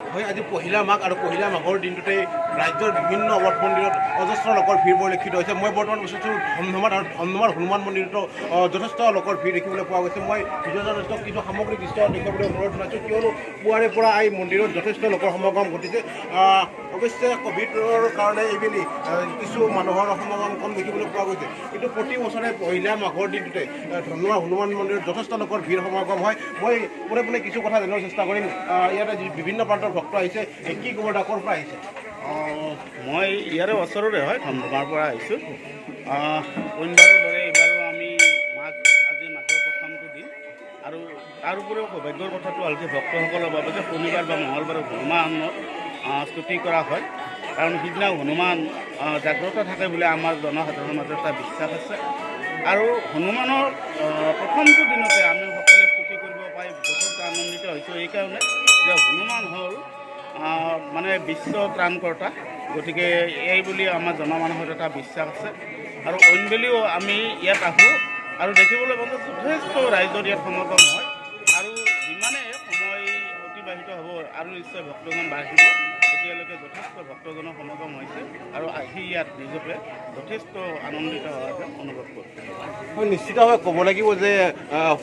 হয়, আজি পহিলা মাঘ আৰু পহিলা মাঘৰ দিনটোতে ৰাজ্যৰ বিভিন্ন মঠ মন্দিৰত অজস্ৰ লোকৰ ভিৰ পৰিলক্ষিত হৈছে। মই বৰ্তমান বস্তুটো ধমধমাত আৰু ধমধমাৰ হনুমান মন্দিৰতো যথেষ্ট লোকৰ ভিৰ দেখিবলৈ পোৱা গৈছে। মই ভিডিঅ'জত কিছু সামগ্ৰিক দৃশ্য দেখিবলৈ অনুৰোধ জনাইছোঁ, কিয়নো পুৱাৰে পৰা এই মন্দিৰত যথেষ্ট লোকৰ সমাগম ঘটিছে। অৱশ্যে ক'ভিডৰ কাৰণে এইবেলি কিছু মানুহৰ সমাগম কম দেখিবলৈ পোৱা গৈছে, কিন্তু প্ৰতি বছৰে পহিলা মাঘৰ দিনটোতে ধমধমাৰ হনুমান মন্দিৰত যথেষ্ট লোকৰ ভিৰ সমাগম হয়। মই পোনে পোনে কিছু কথা জানিবৰ চেষ্টা কৰিম। ইয়াতে বিভিন্ন প্ৰান্তৰ ভক্ত আহিছে, কি খবৰ দা, ক'ৰ পৰা আহিছে? মই ইয়াৰে ওচৰৰে হয়, ধমধমাৰ পৰা আহিছোঁ। অইনবাৰৰ দৰে এইবাৰো আমি আজি মাঘৰ প্ৰথমটো দিন, আৰু তাৰ উপৰিও সৌভাগ্যৰ কথাটো হ'ল যে ভক্তসকলৰ বাবে যে শনিবাৰ বা মঙলবাৰে হনুমানক স্তুতি কৰা হয়, কাৰণ সিদিনা হনুমান জাগ্ৰত থাকে বুলি আমাৰ জনসাধাৰণৰ মাজত এটা বিশ্বাস আছে। আৰু হনুমানৰ প্ৰথমটো দিনতে আমি সকলোৱে স্তুতি কৰিব পাই যথেষ্ট আনন্দিত হৈছোঁ, এইকাৰণে যে হনুমান হ'ল মানে বিশ্ব ত্ৰাণকৰ্তা, গতিকে এই বুলি আমাৰ জনমানসৰ এটা বিশ্বাস আছে। আৰু অইনবেলিও আমি ইয়াত আহোঁ আৰু দেখিবলৈ পাওঁ যে যথেষ্ট ৰাইজৰ ইয়াত সমাগম হয়, আৰু যিমানে সময় অতিবাহিত হ'ব আৰু নিশ্চয় ভক্তজন বাঢ়িব। এতিয়ালৈকে যথেষ্ট ভক্তজনৰ সমাগম হৈছে আৰু আহি ইয়াত নিজকে যথেষ্ট আনন্দিত হোৱা যেন অনুভৱ কৰিছোঁ। মই নিশ্চিতভাৱে ক'ব লাগিব যে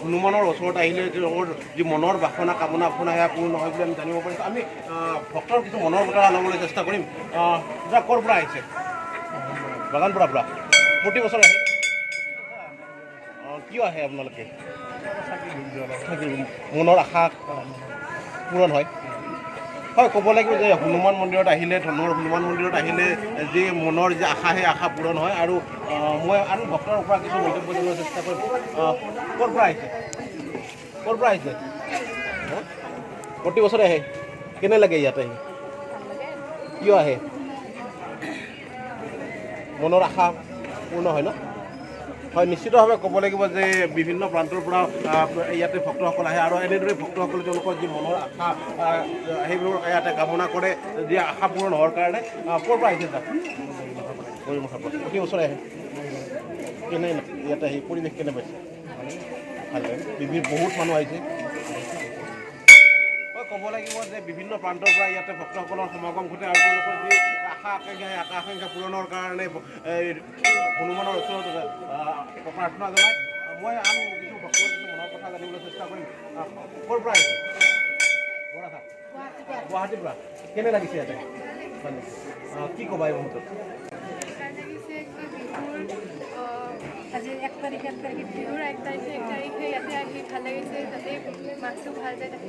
হনুমানৰ ওচৰত আহিলে তেওঁৰ যি মনৰ বাসনা কামনা আপোনা সেয়া পূৰ্ণ হয় বুলি আমি জানিব পাৰিছোঁ। আমি ভক্তৰ কিছু মনৰ কথা ল'বলৈ চেষ্টা কৰিম। যা, ক'ৰ পৰা আহিছে? বাগানপৰাৰ পৰা। প্ৰতি বছৰ আহে? কিয় আহে আপোনালোকে? মনৰ আশা পূৰণ হয়। হয়, ক'ব লাগিব যে হনুমান মন্দিৰত আহিলে, ধনৰ হনুমান মন্দিৰত আহিলে যি মনৰ যি আশা, সেই আশা পূৰণ হয়। আৰু মই আৰু ভক্তৰ পৰা কিছু মন্তব্য দিবলৈ চেষ্টা কৰিম। ক'ৰ পৰা আহিছে? ক'ৰ পৰা আহিছে? প্ৰতি বছৰে আহে? কেনে লাগে ইয়াত আহি? কিয় আহে? মনৰ আশা পূৰ্ণ হয় ন? হয়, নিশ্চিতভাৱে ক'ব লাগিব যে বিভিন্ন প্ৰান্তৰ পৰা ইয়াতে ভক্তসকল আহে, আৰু এনেদৰে ভক্তসকলে তেওঁলোকৰ যি মনৰ আশা সেইবোৰ ইয়াতে কামনা কৰে, যি আশা পূৰণ হোৱাৰ কাৰণে। ক'ৰ পৰা আহিছে তাত? পৰিমুখৰ পৰা। প্ৰতি বছৰে আহে? কেনে ইয়াতে আহি পৰিৱেশ কেনে পাইছে? ভাল লাগে, বহুত মানুহ আহিছে। ক'ব লাগিব যে বিভিন্ন প্ৰান্তৰ পৰা ইয়াতে ভক্তসকলৰ সমাগম ঘটে, আৰু তেওঁলোকৰ যি আশা আকাংক্ষা, সেই আকাংক্ষা পূৰণৰ কাৰণে হনুমানৰ ওচৰত প্ৰাৰ্থনা জনায়। মই আন কিছু ভক্তৰ কিছু মনৰ কথা জানিবলৈ চেষ্টা কৰিম। ক'ৰ পৰা আহিছে? গুৱাহাটীৰ পৰা। কেনে লাগিছে ইয়াতে? কি ক'বা এই মুহূৰ্তত? আজি 1 তাৰিখে বিহুৰ 1 তাৰিখে ইয়াতে আহি ভাল লাগিছে, যাতে মাছটো ভাল যায় তাতে।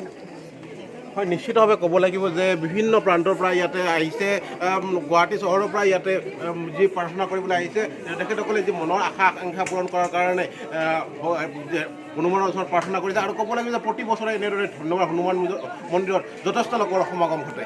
হয়, নিশ্চিতভাৱে ক'ব লাগিব যে বিভিন্ন প্ৰান্তৰ পৰা ইয়াতে আহিছে, গুৱাহাটী চহৰৰ পৰা ইয়াতে যি প্ৰাৰ্থনা কৰিবলৈ আহিছে, তেখেতসকলে যি মনৰ আশা আকাংক্ষা পূৰণ কৰাৰ কাৰণে হনুমানৰ ওচৰত প্ৰাৰ্থনা কৰিছে। আৰু ক'ব লাগিব যে প্ৰতি বছৰে এনেদৰে ধন্যবাদ হনুমান মন্দিৰত যথেষ্ট লোকৰ সমাগম ঘটে।